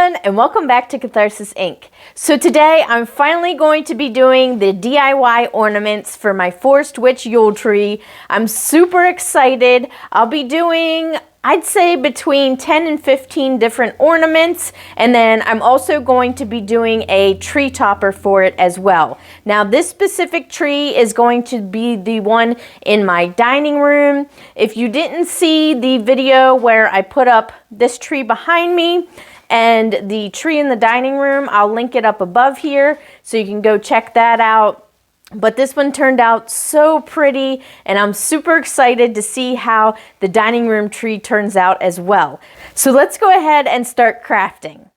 everyone, and welcome back to Catharsis Inc. So today I'm finally going to be doing the DIY ornaments for my Forest Witch Yule Tree. I'm super excited. I'll be doing, I'd say, between 10 and 15 different ornaments, and then I'm also going to be doing a tree topper for it as well. Now this specific tree is going to be the one in my dining room. If you didn't see the video where I put up this tree behind me and the tree in the dining room, I'll link it up above here so you can go check that out. But this one turned out so pretty, and I'm super excited to see how the dining room tree turns out as well. So let's go ahead and start crafting.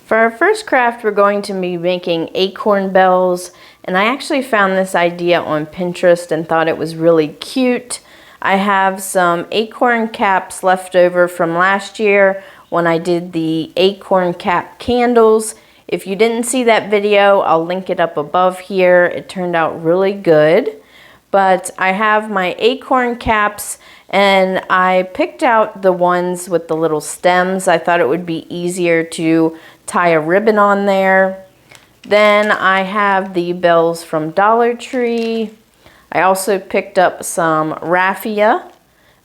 For our first craft, we're going to be making acorn bells, and I actually found this idea on Pinterest and thought it was really cute. I have some acorn caps left over from last year when I did the acorn cap candles. If you didn't see that video, I'll link it up above here. It turned out really good. But I have my acorn caps, and I picked out the ones with the little stems. I thought it would be easier to tie a ribbon on there. Then I have the bells from Dollar Tree. I also picked up some raffia.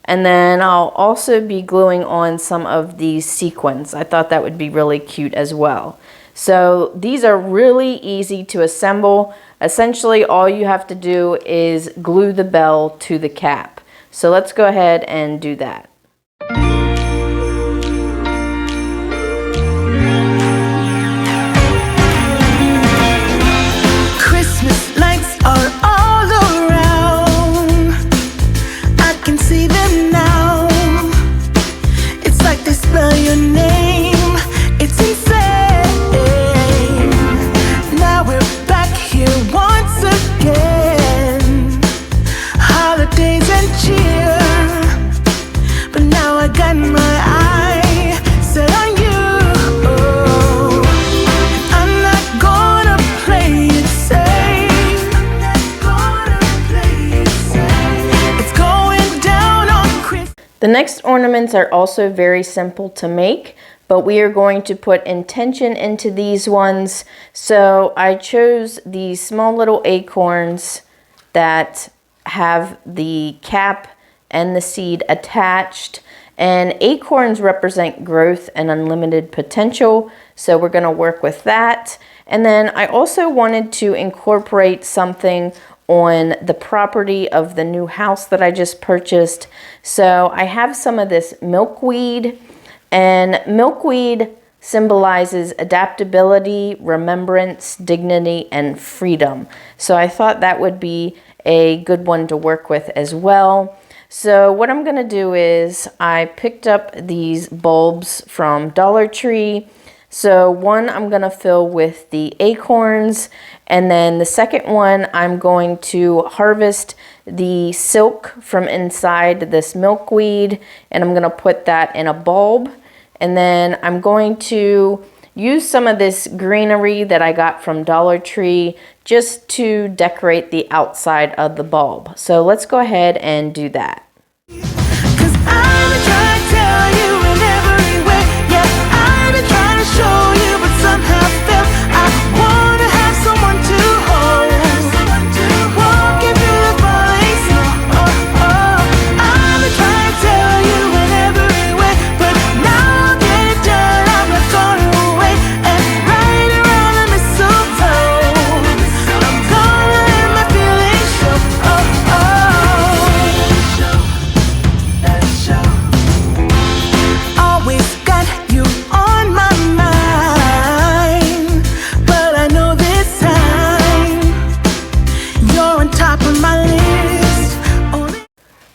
And then I'll also be gluing on some of these sequins. I thought that would be really cute as well. So these are really easy to assemble. Essentially, all you have to do is glue the bell to the cap. So let's go ahead and do that. Christmas lights are all around. I can see them now. It's like they spell your name. It's insane. The next ornaments are also very simple to make, but we are going to put intention into these ones. So I chose these small little acorns that have the cap and the seed attached. And acorns represent growth and unlimited potential, so we're going to work with that. And then I also wanted to incorporate something on the property of the new house that I just purchased. So I have some of this milkweed, and milkweed symbolizes adaptability, remembrance, dignity, and freedom. So I thought that would be a good one to work with as well. So what I'm going to do is I picked up these bulbs from Dollar Tree. So one I'm going to fill with the acorns, and then the second one I'm going to harvest the silk from inside this milkweed, and I'm going to put that in a bulb. And then I'm going to use some of this greenery that I got from Dollar Tree just to decorate the outside of the bulb. So let's go ahead and do that.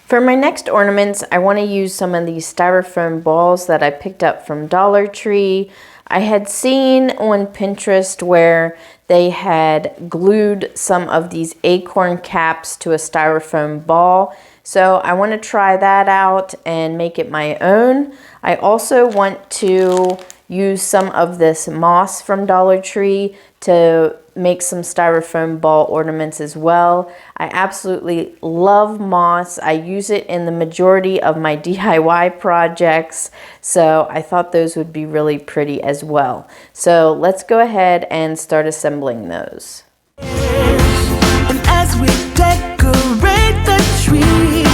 For my next ornaments, I want to use some of these styrofoam balls that I picked up from Dollar Tree. I had seen on Pinterest where they had glued some of these acorn caps to a styrofoam ball. So I want to try that out and make it my own. I also want to use some of this moss from Dollar Tree to make some styrofoam ball ornaments as well. I absolutely love moss. I use it in the majority of my DIY projects, so I thought those would be really pretty as well. So let's go ahead and start assembling those. And as we decorate the tree,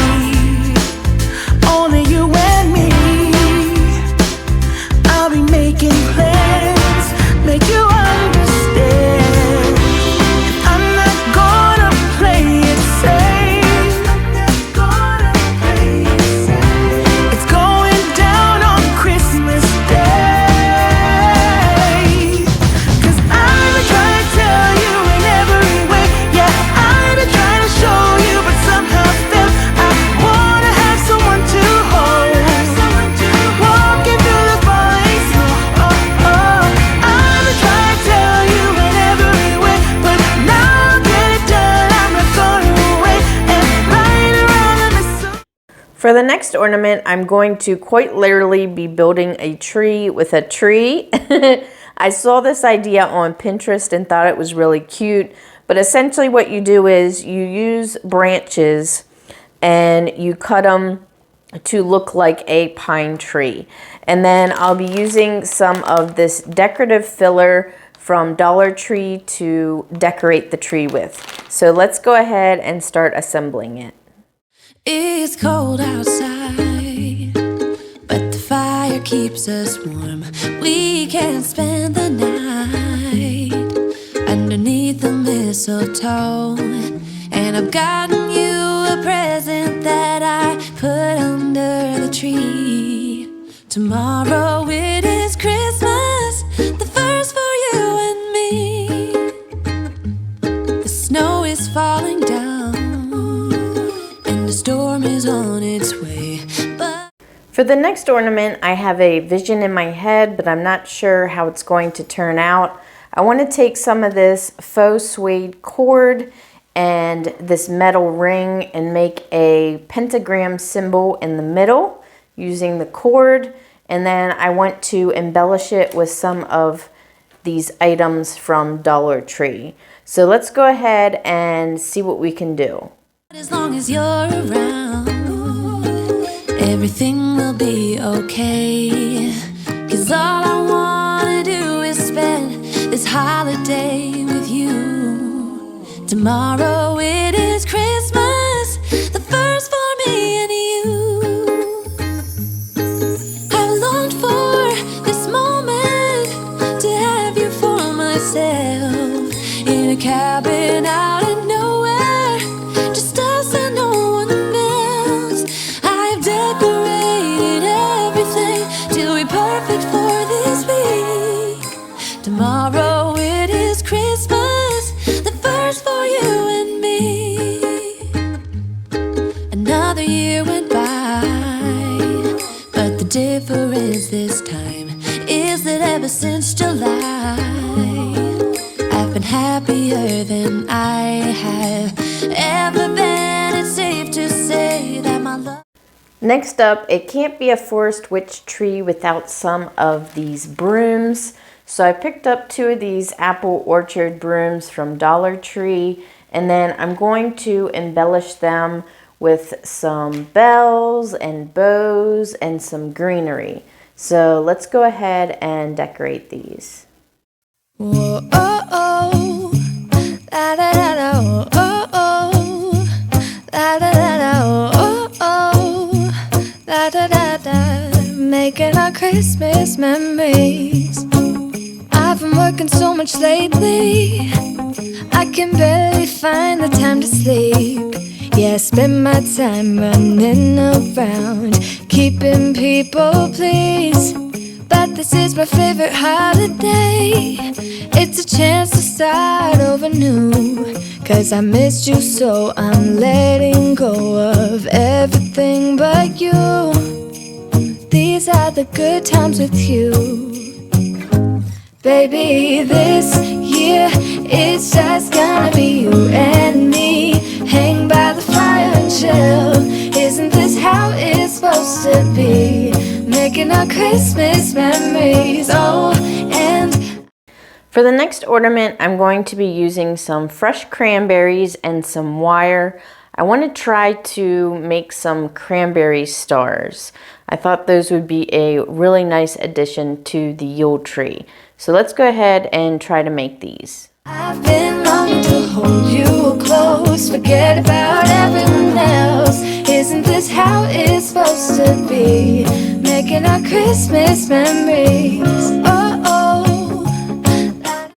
only you and me, I'll be making plans, make you understand. I'm not gonna play it safe. I'm not gonna play it safe. It's going down on Christmas Day. 'Cause I've been trying to tell you in every way. Yeah, I've been trying to show you, but somehow still I wanna have someone to hold. Walking through the falling snow. Oh, oh. I've been trying to tell you in every way, but now I'll get it done. I'm not gonna wait and ride around the mistletoe. For the next ornament, I'm going to quite literally be building a tree with a tree. I saw this idea on Pinterest and thought it was really cute, but essentially what you do is you use branches and you cut them to look like a pine tree. And then I'll be using some of this decorative filler from Dollar Tree to decorate the tree with. So let's go ahead and start assembling it. It's cold outside, but the fire keeps us warm. We can spend the night underneath the mistletoe. And I've gotten you a present that I put under the tree. Tomorrow it is Christmas, the first for you and me. The snow is falling down and the storm is on its way. But For the next ornament, I have a vision in my head, but I'm not sure how it's going to turn out. I want to take some of this faux suede cord and this metal ring and make a pentagram symbol in the middle using the cord. And then I want to embellish it with some of these items from Dollar Tree. So let's go ahead and see what we can do. as long as you're around, everything will be okay. 'Cause all I wanna do is spend this holiday with you. Tomorrow it is Christmas, the first for me and you. I've longed for this moment to have you for myself, in a cabin out in nowhere, just us and no one else. I've decorated everything to be perfect for this week. Tomorrow it is Christmas, the first for you and me. Another year went by, but the difference this time is that ever since July, I've been happier than I have ever been. It's safe to say that my love. Next up, it can't be a forest witch tree without some of these brooms. So I picked up 2 of these apple orchard brooms from Dollar Tree, and then I'm going to embellish them with some bells and bows and some greenery. So let's go ahead and decorate these. Whoa, oh, oh, la da da da, oh, oh, la da da da, oh, oh, la da da da, making our Christmas memories. I've been working so much lately, I can barely find the time to sleep. Yeah, I spend my time running around, keeping people pleased. But this is my favorite holiday. It's a chance to start over new. 'Cause I missed you, so I'm letting go of everything but you. These are the good times with you. Baby, this year it's just gonna be you and me. Hang by the fire and chill. Isn't this how it's supposed to be? making our Christmas memories. Oh, and for the next ornament, I'm going to be using some fresh cranberries and some wire. I want to try to make some cranberry stars. I thought those would be a really nice addition to the Yule tree. So let's go ahead and try to make these. I've been longing to hold you close, forget about everyone else. Isn't this how it's supposed to be? Making our Christmas memories. Oh, oh.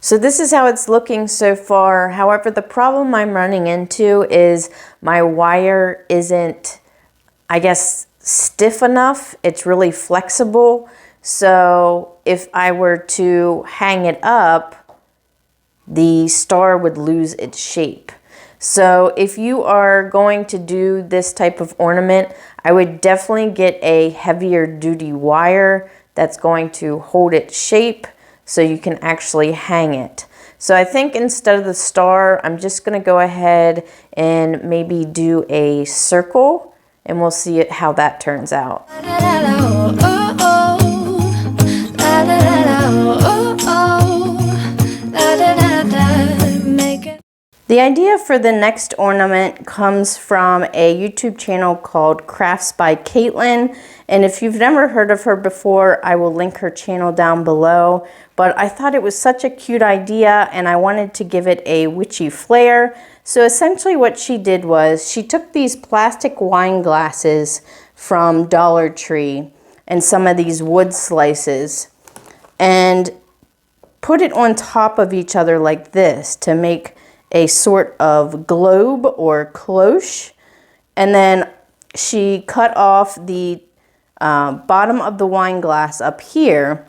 So this is how it's looking so far. However, the problem I'm running into is my wire isn't, I guess, stiff enough. It's really flexible. So if I were to hang it up, the star would lose its shape. So if you are going to do this type of ornament, I would definitely get a heavier duty wire that's going to hold its shape so you can actually hang it. So I think instead of the star, I'm just going to go ahead and maybe do a circle, and we'll see how that turns out. The idea for the next ornament comes from a YouTube channel called Crafts by Caitlin, and if you've never heard of her before, I will link her channel down below. But I thought it was such a cute idea and I wanted to give it a witchy flair. So essentially what she did was she took these plastic wine glasses from Dollar Tree and some of these wood slices and put it on top of each other like this to make a sort of globe or cloche, and then she cut off the bottom of the wine glass up here,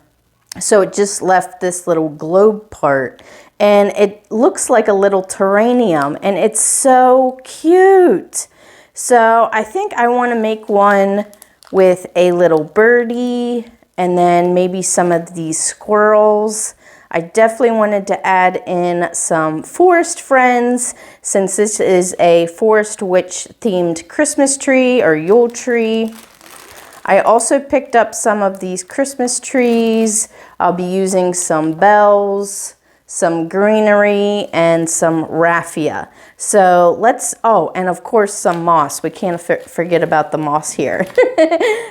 so it just left this little globe part, and it looks like a little terrarium, and it's so cute. So I think I want to make one with a little birdie and then maybe some of these squirrels. I definitely wanted to add in some forest friends since this is a forest witch themed Christmas tree or Yule tree. I also picked up some of these Christmas trees. I'll be using some bells, some greenery, and some raffia. So let's, oh, and of course some moss. We can't forget about the moss here.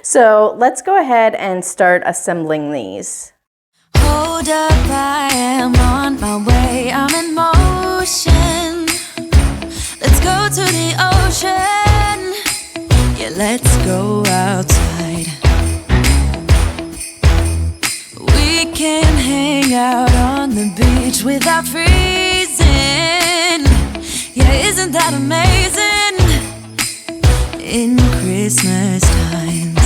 So let's go ahead and start assembling these. Hold up, I am on my way, I'm in motion. Let's go to the ocean. Yeah, let's go outside. We can hang out on the beach without freezing. Yeah, isn't that amazing? In Christmas times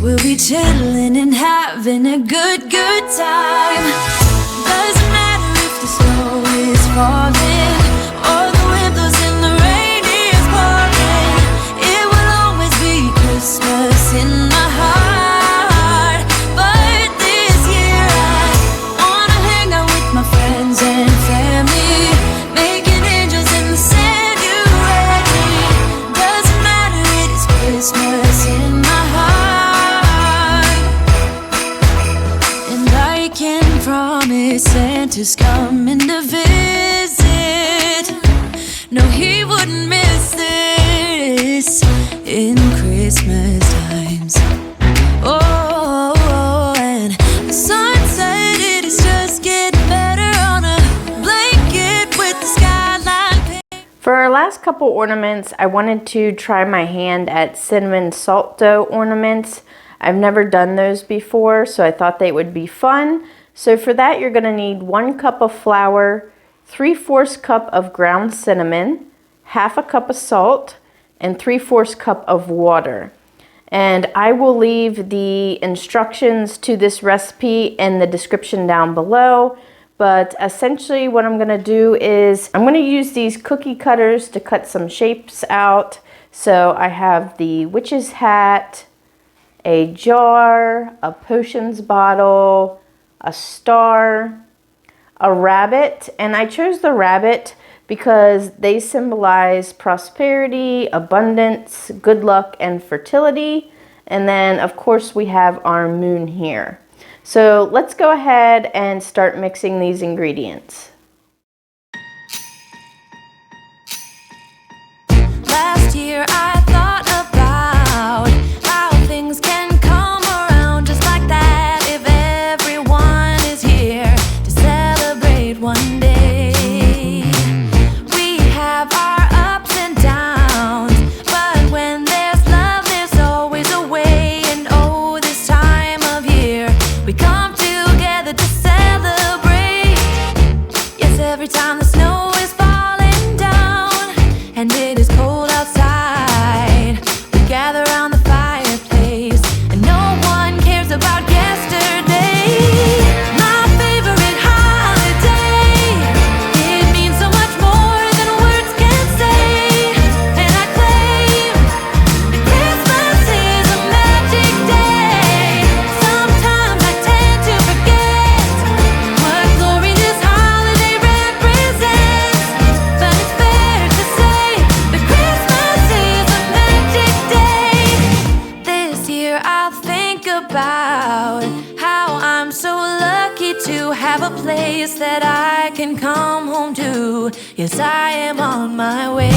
we'll be chilling and having a good time. Doesn't matter if the snow is falling or the wind blows and the rain is pouring. It will always be Christmas in my heart. But this year I wanna hang out with my friends and family, making angels in the sand. You ready? Doesn't matter, it is Christmas in my heart. Promise Santa's coming to visit. No, he wouldn't miss this in Christmas times. Oh, and the sun said it is just getting better on a blanket with the skyline. For our last couple ornaments, I wanted to try my hand at cinnamon salt dough ornaments. I've never done those before, so I thought they would be fun. So for that, you're going to need 1 cup of flour, 3/4 cup of ground cinnamon, 1/2 cup of salt, and 3/4 cup of water. And I will leave the instructions to this recipe in the description down below. But essentially what I'm going to do is I'm going to use these cookie cutters to cut some shapes out. So I have the witch's hat, a jar, a potions bottle, a star, a rabbit, and I chose the rabbit because they symbolize prosperity, abundance, good luck, and fertility. And then of course we have our moon here. So let's go ahead and start mixing these ingredients. Last year I thought about how things can come around just like that if everyone is here to celebrate one day. We have our ups and downs, but when there's love there's always a way. And oh, this time of year we come together to celebrate. Yes, every time the snow is falling down and it is cold outside, we gather around the fireplace and no one cares about yesterday. My favorite holiday, it means so much more than words can say. And I claim that Christmas is a magic day. Sometimes I tend to forget what glory this holiday represents, but it's fair to say that Christmas is a magic day. This year I'll think about how I'm so lucky to have a place that I can come home to. Yes, I am on my way.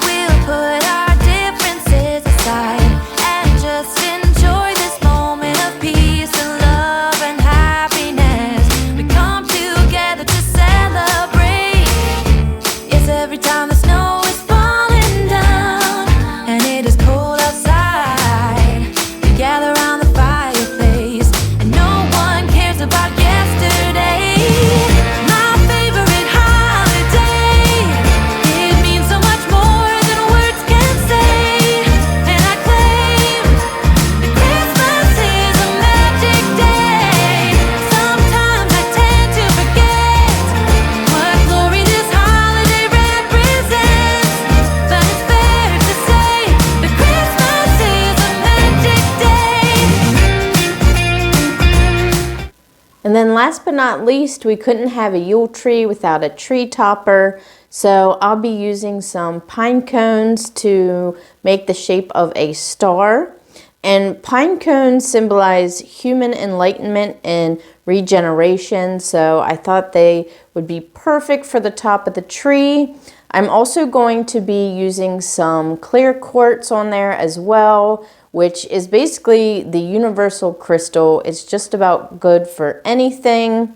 We'll put our differences aside and just enjoy this moment of peace and love and happiness. We come together to celebrate. Yes, every time the snow is falling down and it is cold outside, we gather around the fireplace and no one cares about yesterday. My favorite holiday, it means so much more than words can say. And I claim that Christmas is a magic day. Sometimes I tend to forget what glory this holiday represents, but it's fair to say that Christmas is a magic day. And then last but not least, we couldn't have a Yule tree without a tree topper. So I'll be using some pine cones to make the shape of a star. And pine cones symbolize human enlightenment and regeneration. So I thought they would be perfect for the top of the tree. I'm also going to be using some clear quartz on there as well, which is basically the universal crystal. It's just about good for anything.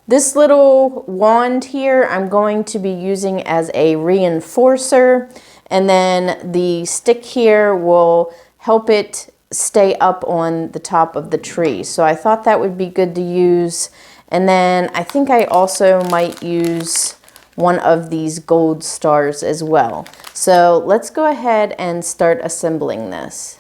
This little wand here I'm going to be using as a reinforcer, and then the stick here will help it stay up on the top of the tree. So I thought that would be good to use. And then I think I also might use one of these gold stars as well. So let's go ahead and start assembling this.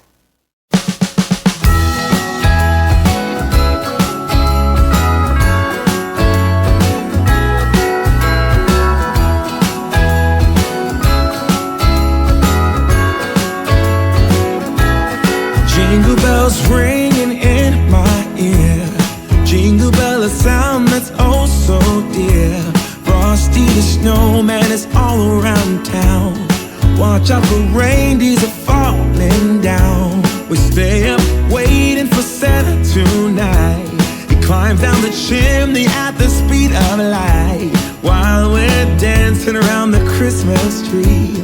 Jingle bells ringing in my ear. Jingle bell, a sound that's oh so dear. Frosty the snowman is all around town. Watch out for reindeers are falling down. We stay up waiting for Santa tonight. He climbs down the chimney at the speed of light, while we're dancing around the Christmas tree,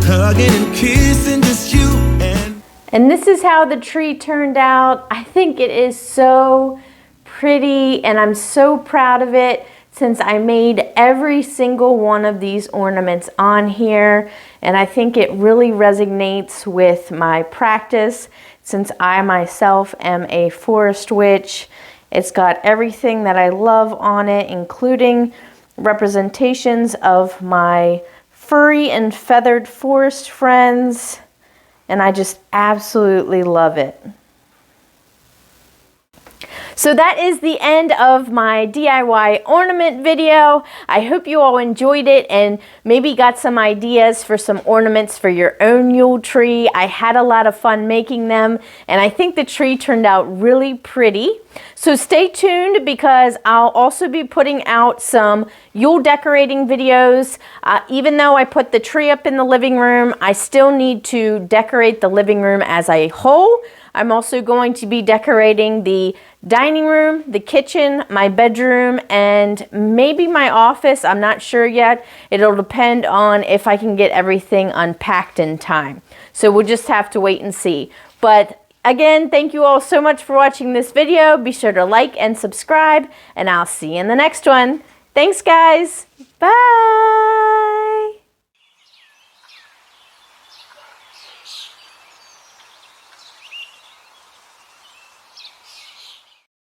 hugging and kissing just you and And this is how the tree turned out. I think it is so pretty and I'm so proud of it, since I made every single one of these ornaments on here. And I think it really resonates with my practice, since I myself am a forest witch. It's got everything that I love on it, including representations of my furry and feathered forest friends. And I just absolutely love it. So that is the end of my DIY ornament video. I hope you all enjoyed it and maybe got some ideas for some ornaments for your own Yule tree. I had a lot of fun making them, and I think the tree turned out really pretty. So stay tuned because I'll also be putting out some Yule decorating videos. Even though I put the tree up in the living room, I still need to decorate the living room as a whole. I'm also going to be decorating the dining room, the kitchen, my bedroom, and maybe my office. I'm not sure yet. It'll depend on if I can get everything unpacked in time. So we'll just have to wait and see. But again, thank you all so much for watching this video. Be sure to like and subscribe, and I'll see you in the next one. Thanks, guys. Bye.